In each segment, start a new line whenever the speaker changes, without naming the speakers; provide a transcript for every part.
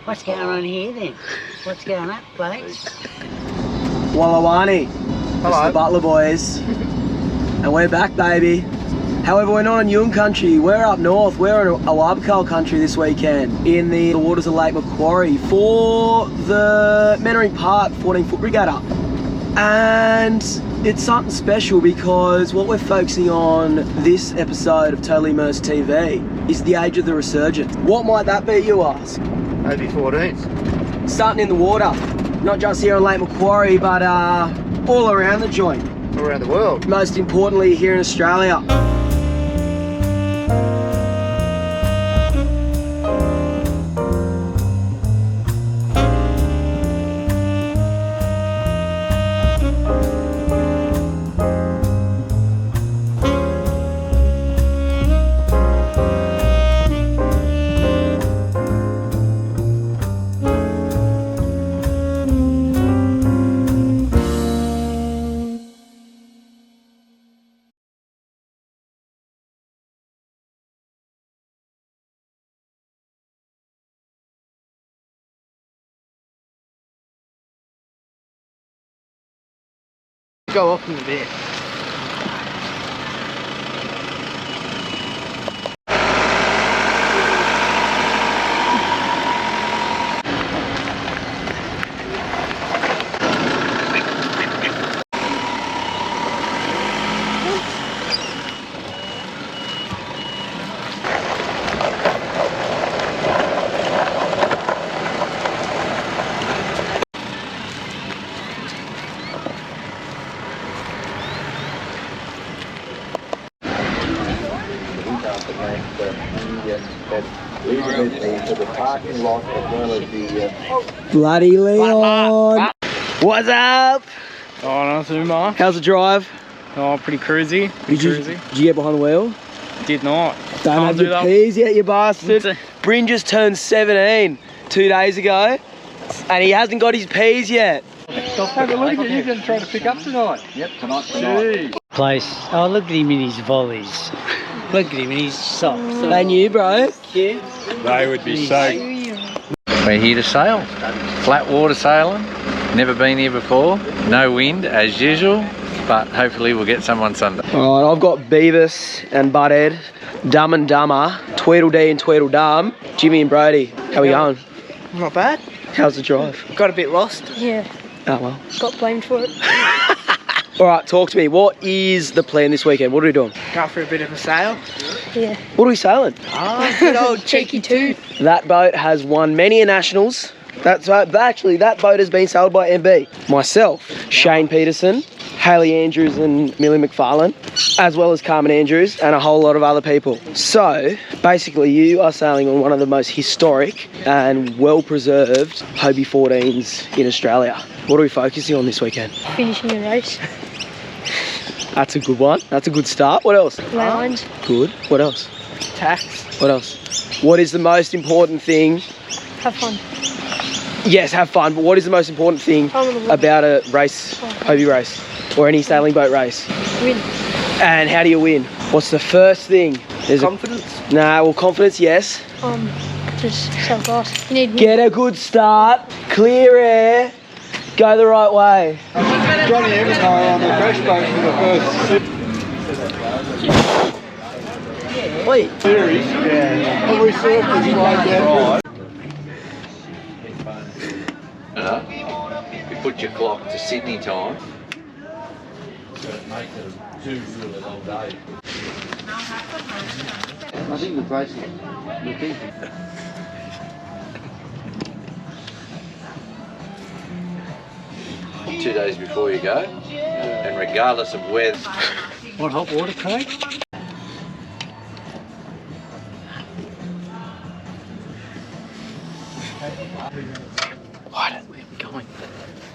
What's going on here then? What's going on, blokes?
Wallawani. Hello. It's the Butler Boys. And we're back, baby. However, we're not on Yun country, we're up north. We're in Awabakal country this weekend in the waters of Lake Macquarie for the Mentoring Park 14-foot regatta. And it's something special because what we're focusing on this episode of Totally Immersed TV is the age of the Resurgence. What might that be, you ask?
Maybe 14s.
Starting in the water, not just here on Lake Macquarie, but all around the joint.
All around the world.
Most importantly, here in Australia.
Go off in a bit.
Bloody Leon! What's up?
Oh, not too much.
How's the drive?
Oh, pretty cruisy.
Did you get behind the wheel?
Did not.
Don't have your P's yet, you bastard. Bryn just turned 17 2 days ago, and he hasn't got his P's yet.
Have a look at you going to try to pick up tonight. Yep, tonight.
Place. Oh, look at him in his volleys. Look at him in his socks.
They knew, bro.
They would be so...
We're here to sail. Flat water sailing. Never been here before. No wind as usual, but hopefully we'll get some on Sunday.
Alright, I've got Beavis and Butthead, Dumb and Dumber, Tweedledee and Tweedledum, Jimmy and Brody. How we going?
Not bad.
How's the drive?
Got a bit lost.
Yeah,
Oh well.
got blamed for it.
Alright, talk to me. What is the plan this weekend? What are we doing?
Going for a bit of a sail.
Yeah.
What are we sailing?
Good old cheeky tooth.
That boat has won many a nationals. Actually, that boat has been sailed by MB. Myself, Shane Peterson, Hayley Andrews and Millie McFarlane, as well as Carmen Andrews and a whole lot of other people. So, basically you are sailing on one of the most historic and well-preserved Hobie 14s in Australia. What are we focusing on this weekend?
Finishing a race.
That's a good one. That's a good start. What else?
Lines.
Good. What else?
Tax.
What else? What is the most important thing?
Have fun.
Yes, have fun, but what is the most important thing about a race, Hobie race, or any sailing boat race?
Win.
And how do you win? What's the first thing?
Confidence.
Well, confidence, yes.
Just sail fast. You need
Get a good start, clear air, go the right way.
Johnny Everton on the crash boat for the first
Wait.
series. Yeah. Every surf is like that.
You put your clock to Sydney time.
I think the basic.
Two days before you go, and regardless of where.
What hot water, Craig?
Why don't we be going?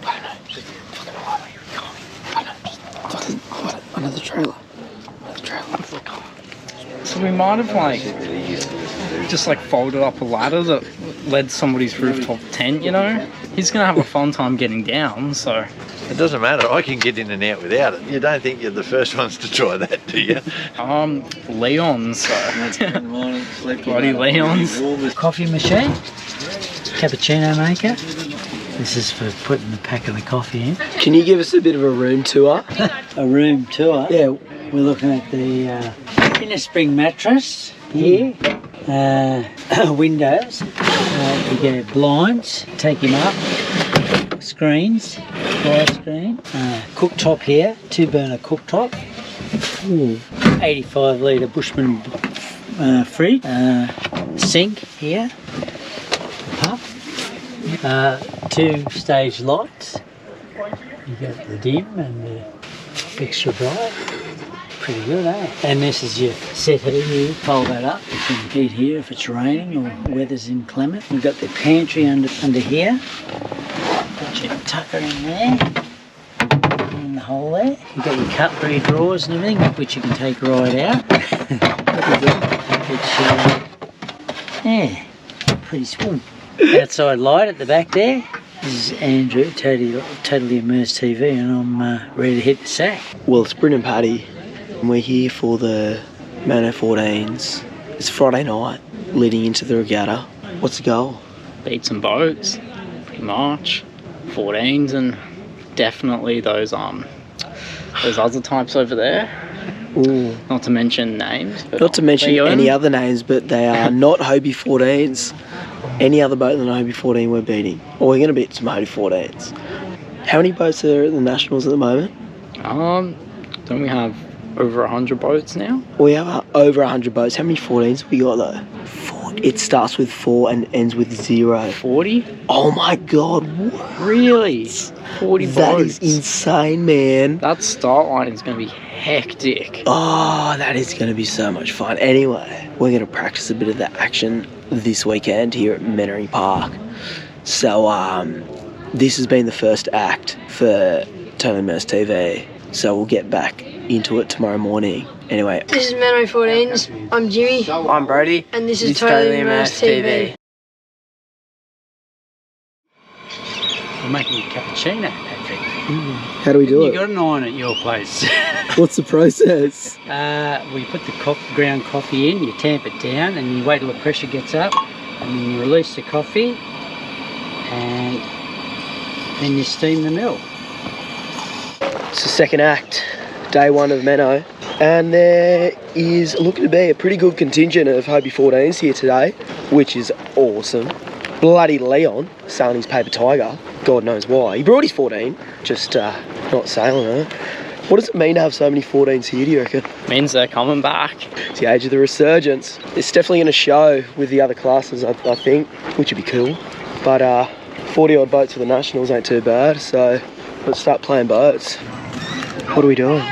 I don't know. Just fucking why are we going? I don't know. Just fucking hide it under the trailer. Under the trailer.
So we might have like just like folded up a ladder that led somebody's rooftop tent, you know? He's gonna have a fun time getting down, so
It doesn't matter, I can get in and out without it. You don't think you're the first ones to try that, do you?
Leon's. Bloody Leon's. Coffee machine. Cappuccino maker. This is for putting the pack of the coffee in.
Can you give us a bit of a room tour?
A room tour?
Yeah.
We're looking at the inner spring mattress here. Windows. You get blinds, take him up. Screens, fire screen. Cooktop here, 2-burner cooktop. 85 litre Bushman fridge. Sink here. Pump. 2-stage lights. You got the dim and the extra bright. Pretty good, eh? And this is your settee here. Fold that up. You can heat here if it's raining or weather's inclement. We've got the pantry under here. Got your tucker in there. In the hole there. You've got your cutlery drawers and everything, which you can take right out. Yeah, pretty small. Outside light at the back there. This is Andrew, totally immersed TV, and I'm ready to hit the sack.
Well, it's Bryn and Paddy, and we're here for the Mano 14s. It's Friday night, leading into the regatta. What's the goal?
Beat some boats, pretty much. 14s and definitely those other types over there.
Ooh.
Not to mention names. But
Not to mention any other names, but they are not Hobie 14s. Any other boat than a Hobie 14 we're beating. Or we're going to beat some Hobie 14s. How many boats are at the Nationals at the moment?
Don't we have over 100 boats now?
We have over 100 boats. How many 14s have we got though? 4. It starts with 4 and ends with 0.
40?
Oh my god. What?
Really? 40 boats?
That is insane, man.
That start line is going to be hectic.
Oh, that is going to be so much fun. Anyway, we're going to practice a bit of the action this weekend here at Mentoring Park. So, this has been the first act for Totally Immersed TV. So we'll get back into it tomorrow morning. Anyway.
This is Mano 14s. I'm Jimmy.
I'm Brody.
And this is Totally Immersed TV.
We're making a cappuccino, Patrick.
How do we do
You
it?
got an iron at your place.
What's the process?
We put the ground coffee in, you tamp it down, and you wait till the pressure gets up, and then you release the coffee, and then you steam the mill.
It's the second act, day 1 of Mano, and there is looking to be a pretty good contingent of Hobie 14s here today, which is awesome. Bloody Leon sailing his paper tiger, God knows why. He brought his 14, just not sailing her. What does it mean to have so many 14s here, do you reckon?
Means they're coming back.
It's the age of the Resurgence. It's definitely going to show with the other classes, I think, which would be cool. But 40 odd boats for the Nationals ain't too bad, so let's start playing boats. What are we doing?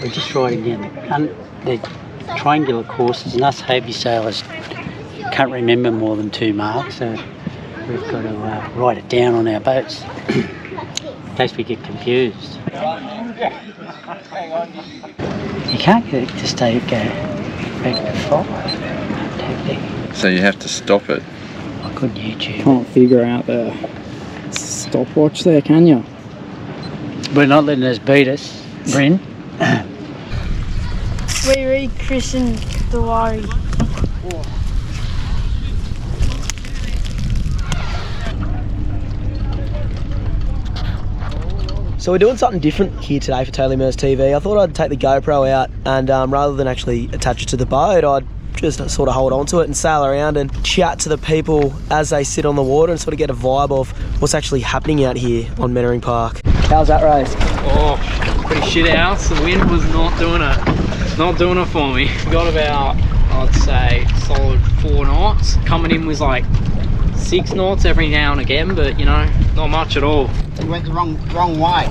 We're just riding down the triangular courses, and us Hobie sailors can't remember more than 2 marks, so we've got to write it down on our boats in case we get confused. You can't get it to stay go back to 5.
So you have to stop it.
I couldn't YouTube.
Can't figure out the stopwatch there, can you?
We're not letting us beat us, Bryn.
We rechristened the Wari.
So we're doing something different here today for Totally Immersed TV. I thought I'd take the GoPro out and rather than actually attach it to the boat, I'd just sort of hold on to it and sail around and chat to the people as they sit on the water and sort of get a vibe of what's actually happening out here on Mentoring Park. How's that race?
Oh, pretty shit house. The wind was not doing it for me. We got about, I'd say, solid 4 knots. Coming in was like 6 knots every now and again, but you know, not much at all.
You went the wrong way.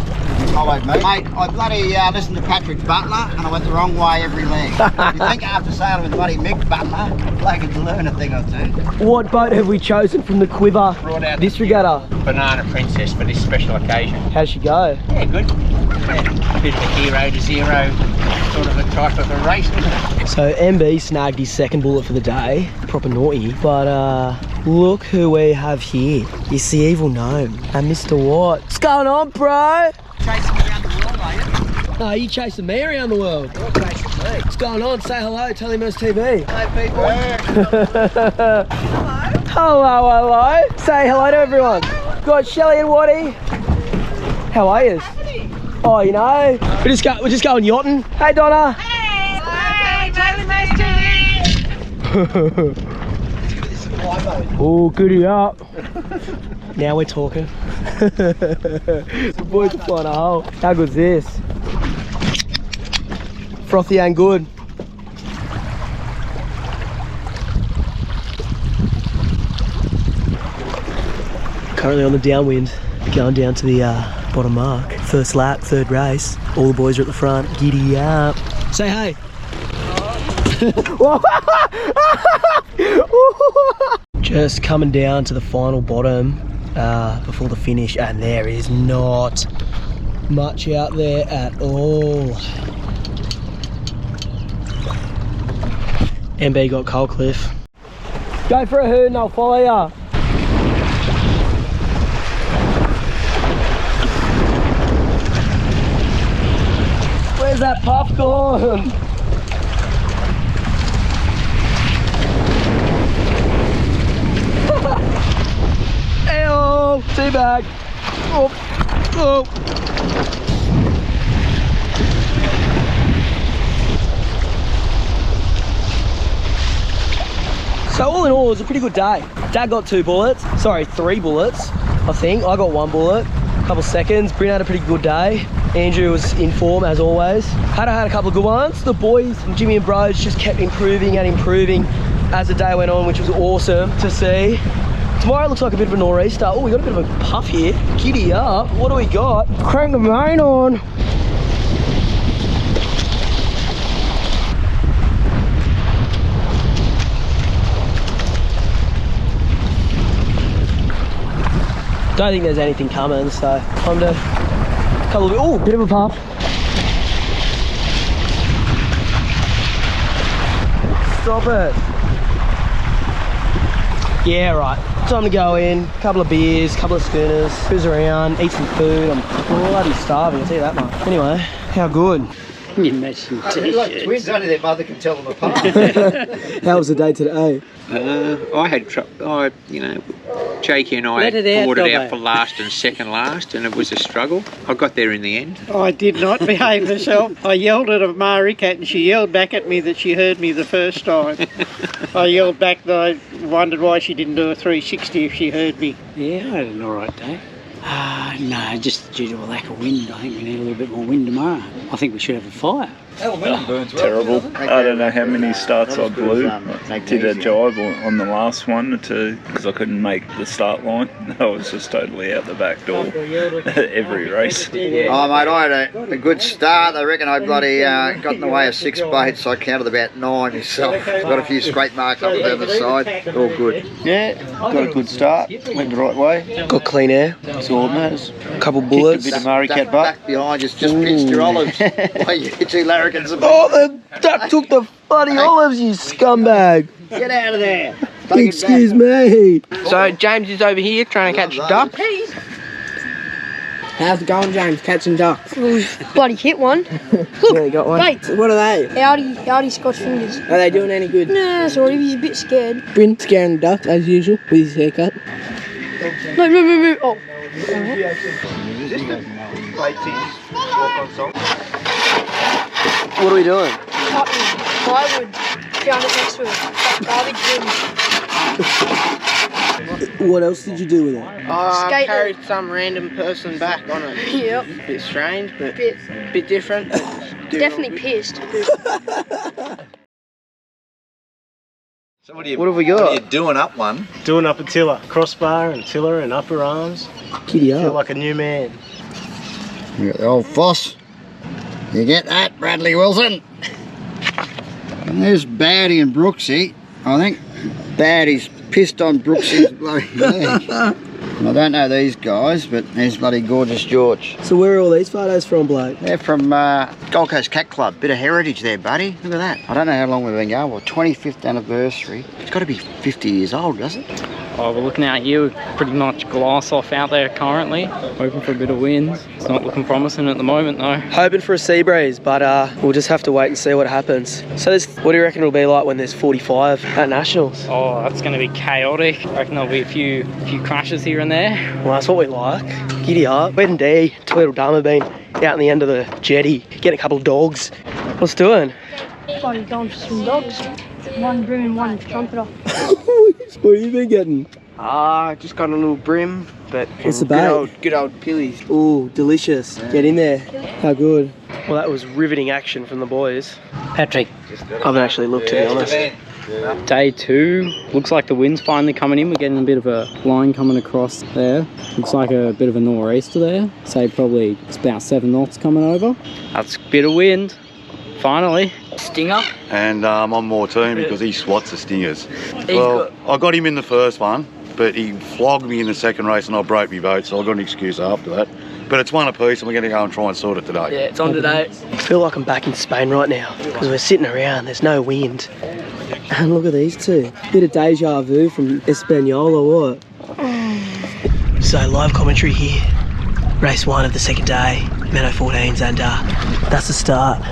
Followed me. Mate, I bloody listened to Patrick Butler and I went the wrong way every leg. You think after sailing with bloody Mick Butler, I could learn a thing or two.
What boat have we chosen from the quiver this regatta?
Banana Princess for this special occasion.
How'd she go?
Yeah, good. Yeah, bit of a 0 to 0 sort of a type of a race, wasn't it?
So MB snagged his second bullet for the day. Proper naughty, but Look who we have here. It's the evil gnome and Mr. Watt. What's going on, bro?
Chasing me around the world, are you?
No, you chasing me around the world.
You're chasing me.
What's going on? Say hello, tell him Immersed TV.
Hello, people.
Hello. Say hello to everyone. Got Shelley and Waddy. How are you? Oh, you know, we're just going yachting. Hey, Donna.
Hey, Immersed TV.
Oh, goody up. Now we're talking. The boys are flying a hole. How good's this? Frothy and good. Currently on the downwind, going down to the bottom mark. First lap, third race. All the boys are at the front. Giddy up. Say hey. Just coming down to the final bottom before the finish, and there is not much out there at all. MB got Coal Cliff. Go for a hoot and I'll follow ya. Where's that puff gone? Hey-oh, teabag. Oh. So all in all, it was a pretty good day. Dad got 3 bullets, I think. I got 1 bullet, couple seconds. Bryn had a pretty good day. Andrew was in form as always. Had a couple of good ones. The boys, Jimmy and Bros, just kept improving as the day went on, which was awesome to see. Tomorrow looks like a bit of a nor'easter. Oh, we got a bit of a puff here. Giddy up. What do we got? Crank the main on. Don't think there's anything coming, so time to oh, bit of a puff. Stop it. Yeah, right. Time to go in. Couple of beers, couple of schooners, cruise around, eat some food. I'm bloody starving, I'll tell you that much. Anyway, how good?
You matching t-shirts.
Twins, only their mother can tell them apart.
How was the day today?
I had trouble. Jakey and I bought it out for last and second last, and it was a struggle. I got there in the end.
I did not behave myself. I yelled at a Maricat and she yelled back at me that she heard me the first time. I yelled back that I wondered why she didn't do a 360 if she heard me.
Yeah, I had an alright day. No, just due to a lack of wind. I think we need a little bit more wind tomorrow. I think we should have a fire.
Terrible. I don't know how many starts I blew. I did a jibe on the last one because I couldn't make the start line. I was just totally out the back door every race.
Oh mate, I had a good start. I reckon I bloody got in the way of 6 baits, so I counted about 9 myself. Got a few scrape marks up and down the side. All good.
Yeah, got a good start. Went the right way.
Got clean air.
That's all that matters.
A couple bullets.
Kicked a bit of Maricat butt.
Back behind just pinched your olives. Like you 2 larrikins.
Oh, the duck took the bloody olives, you scumbag.
Get out of there.
Excuse me.
So James is over here trying to catch ducks. How's it going, James? Catching ducks?
Bloody hit one.
Look, yeah, got one.
Wait.
What are they?
Audi Scotch fingers.
Are they doing any good?
Nah, sort of. He's a bit scared.
Bryn scaring the ducks as usual with his haircut.
No, move. Oh.
What are we doing?
Plywood. Found it next to it. Garbage bin.
What else did you do with it?
I carried some random person back on it.
Yep.
A bit strange, but a bit different.
Definitely pissed.
So what have
we got?
What are you doing up one? Doing up a tiller. Crossbar and tiller and upper arms.
Giddy
Feel
up.
like a new man.
You got the old Foss. You get that, Bradley Wilson? And there's Baddy and Brooksy. I think Baddy's pissed on Brooksy's bloody leg. I don't know these guys, but there's bloody Gorgeous George.
So where are all these photos from, bloke?
They're from Gold Coast Cat Club. Bit of heritage there, buddy. Look at that. I don't know how long we've been going. Well, 25th anniversary. It's got to be 50 years old, doesn't it?
Oh, we're looking out here, pretty much glass off out there currently. Hoping for a bit of wind. It's not looking promising at the moment though.
Hoping for a sea breeze, but we'll just have to wait and see what happens. So what do you reckon it'll be like when there's 45 at Nationals?
Oh, that's going to be chaotic. I reckon there'll be a few crashes here and there.
Well, that's what we like. Giddy up. Wed and D, Tweedledum have been out on the end of the jetty, getting a couple of dogs. What's doing?
Oh, you're going for some dogs. One Bryn and one trumpeter.
What have you been getting?
Just got a little brim, but
what's the bait?
Good old pillies.
Ooh, delicious. Yeah. Get in there. How good. Well, that was riveting action from the boys.
Patrick.
I haven't actually looked, to be honest.
Day 2, looks like the wind's finally coming in. We're getting a bit of a line coming across there. Looks like a bit of a nor'easter there. Say probably it's about 7 knots coming over. That's a bit of wind. Finally. Stinger.
And I'm more team because he swats the stingers. Well, I got him in the first one, but he flogged me in the second race and I broke my boat, so I got an excuse after that. But it's one apiece and we're going to go and try and sort it today.
Yeah, it's on today. I feel like I'm back in Spain right now because we're sitting around, there's no wind. And look at these two. Bit of deja vu from Espanol or what? So live commentary here. Race 1 of the second day, Meadow 14s, and that's the start.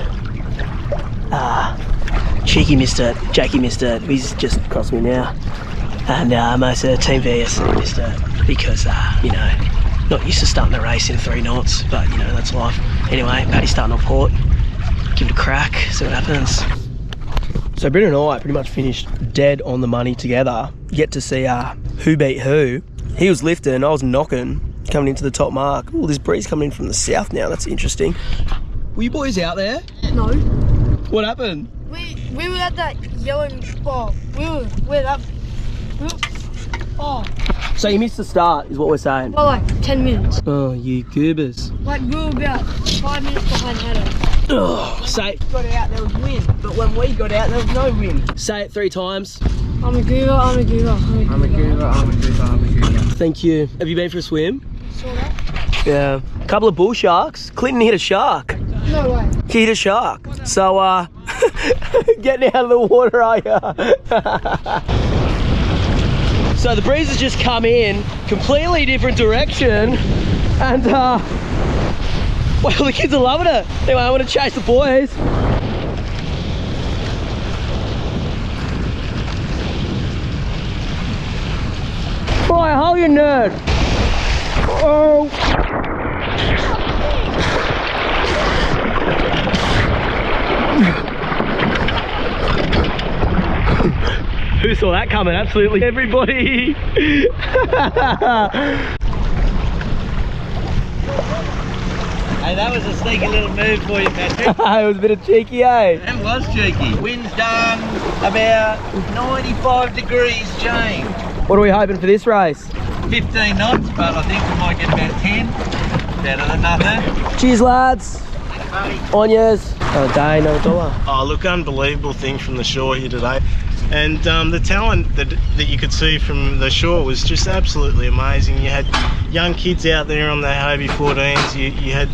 Cheeky missed it, Jakey missed it, he's just across me now. And most of Team VSC missed it because, you know, not used to starting the race in 3 knots, but you know, that's life. Anyway, Paddy's starting on port. Give it a crack, see what happens. So Bryn and I pretty much finished dead on the money together. Get to see who beat who. He was lifting, I was knocking, coming into the top mark. Oh, there's breeze coming in from the south now, that's interesting. Were you boys out there?
No.
What happened?
We were at that yellow spot. Oh.
So you missed the start, is what we're saying?
Well, like 10 minutes.
Oh, you goobers.
Like we were about 5 minutes behind Haddo.
Oh, say it.
Got out, there was wind, but when we got out, there was no wind.
Say it 3 times.
I'm a goober, I'm a goober, I'm a goober.
I'm a goober, I'm a goober.
Thank you. Have you been for a swim?
Sorta.
Yeah. A couple of bull sharks. Clinton hit a shark.
No way.
He hit a shark. So, getting out of the water, are ya? So the breeze has just come in, completely different direction, and well, the kids are loving it. Anyway, I want to chase the boys. Boy, how you nerd? Oh. Who saw that coming? Absolutely everybody.
Hey, that was a sneaky little move for you, Patrick.
It was a bit of cheeky, eh?
That was cheeky. Wind's done about 95 degrees, Jane.
What are we hoping for this race?
15 knots, but I think we might get about 10. Better than nothing.
Cheers, lads. On yours. Another day, another dollar.
Oh, look, unbelievable thing from the shore here today. And the talent that you could see from the shore was just absolutely amazing. You had young kids out there on their Hobie 14s. You had,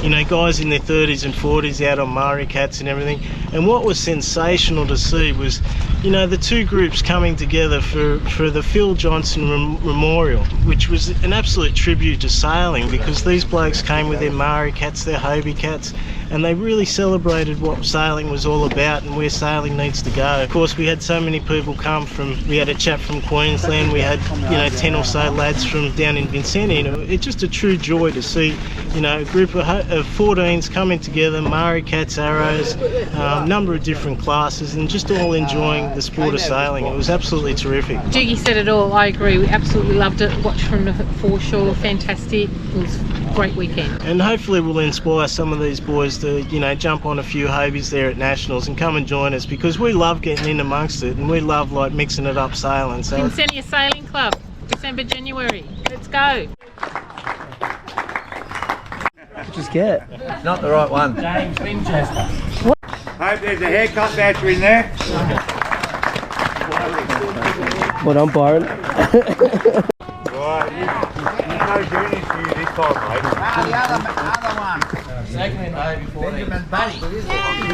you know, guys in their 30s and 40s out on Maricats and everything. And what was sensational to see was, you know, the 2 groups coming together for the Phil Johnston Memorial, which was an absolute tribute to sailing, because these blokes came with their Maricats, their Hobie cats, and they really celebrated what sailing was all about and where sailing needs to go. Of course, we had so many people come we had a chap from Queensland, we had, you know, 10 or so lads from down in Vincenti, and it's just a true joy to see, you know, a group of 14s coming together, Maricats, Arrows, a number of different classes, and just all enjoying the sport of sailing. It was absolutely terrific.
Doogie said it all, I agree, we absolutely loved it, watched from the foreshore, fantastic, it was a great weekend.
And hopefully we'll inspire some of these boys to, you know, jump on a few Hobies there at Nationals and come and join us, because we love getting in amongst it and we love like mixing it up sailing. So
Vincenti Sailing Club, December, January, let's go.
Just get.
Not the right one.
James Winchester.
Hope there's a haircut voucher in there.
Well done, Byron.
Right, you no juniors for you this time, mate.
The other one.
Second in Hobie 14.
Benjamin Buddy.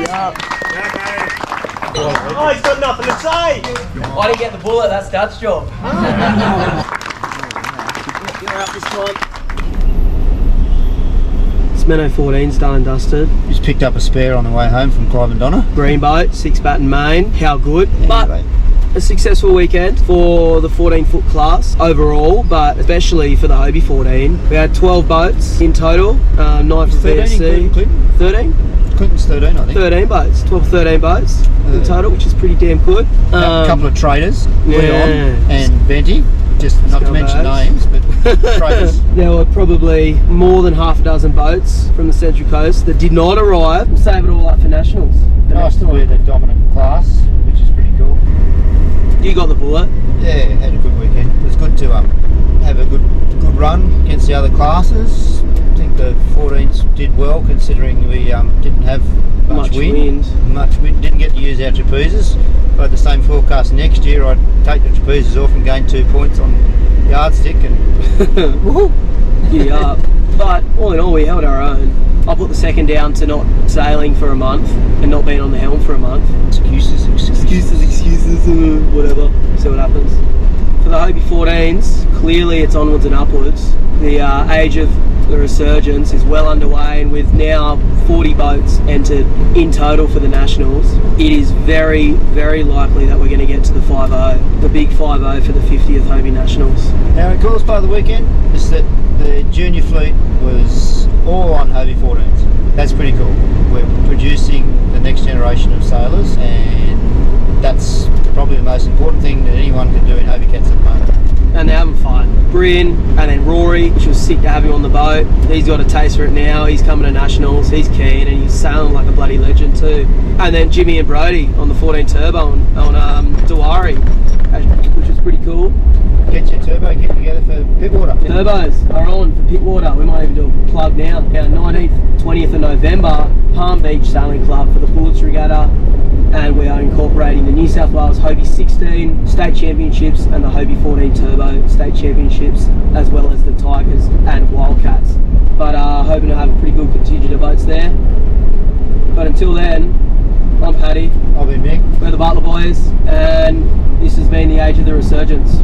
Yeah, mate.
Oh, he's got nothing to say.
I didn't get the bullet, that's Dad's job. You're up this time. Smeno 14's done and dusted.
Just picked up a spare on the way home from Clive and Donna.
Green boat, 6 batten main. How good. But a successful weekend for the 14-foot class overall, but especially for the Hobie 14. We had 12 boats in total, 9 for VSC. 13?
Clinton's 13, I think.
13 boats, 12, 13 boats in total, which is pretty damn good.
A couple of traders, Leon and Benji, just not to mention names, but traders.
There were probably more than half a dozen boats from the Central Coast that did not arrive. We'll save it all up for nationals.
Nice to be the dominant class, which is pretty cool.
You got the bullet.
Yeah, had a good weekend. It was good to have a good run against the other classes. I think the 14s did well considering we didn't have much wind. Didn't get to use our trapezes. If I had the same forecast next year, I'd take the trapezes off and gain 2 points on yardstick and
giddy up. But all in all, we held our own. I put the second down to not sailing for a month and not being on the helm for a month. Excuses, whatever. See what happens. For the Hobie 14s, clearly it's onwards and upwards. The age of the Resurgence is well underway, and with now 40 boats entered in total for the Nationals, it is very, very likely that we're going to get to the 5-0, the big 5-0 for the 50th Hobie Nationals.
Now, the coolest part of the weekend is that the junior fleet was all on Hobie 14s. That's pretty cool. We're producing the next generation of sailors, and that's probably the most important thing that anyone can do in Hobie Cats at the moment.
And they're having fun. Bryn and then Rory, which was sick to have him on the boat. He's got a taste for it now. He's coming to Nationals. He's keen and he's sailing like a bloody legend too. And then Jimmy and Brody on the 14 turbo on Dewari, which was pretty cool.
Get your turbo kit together for Pittwater.
Turbos are on for Pittwater. We might even do a plug now. 19th, 20th of November, Palm Beach Sailing Club for the Bullets Regatta. And we are incorporating the New South Wales Hobie 16 State Championships and the Hobie 14 Turbo State Championships, as well as the Tigers and Wildcats. But hoping to have a pretty good contingent of boats there. But until then, I'm Paddy.
I'll be Mick.
We're the Butler Boys, and this has been the Age of the Resurgence.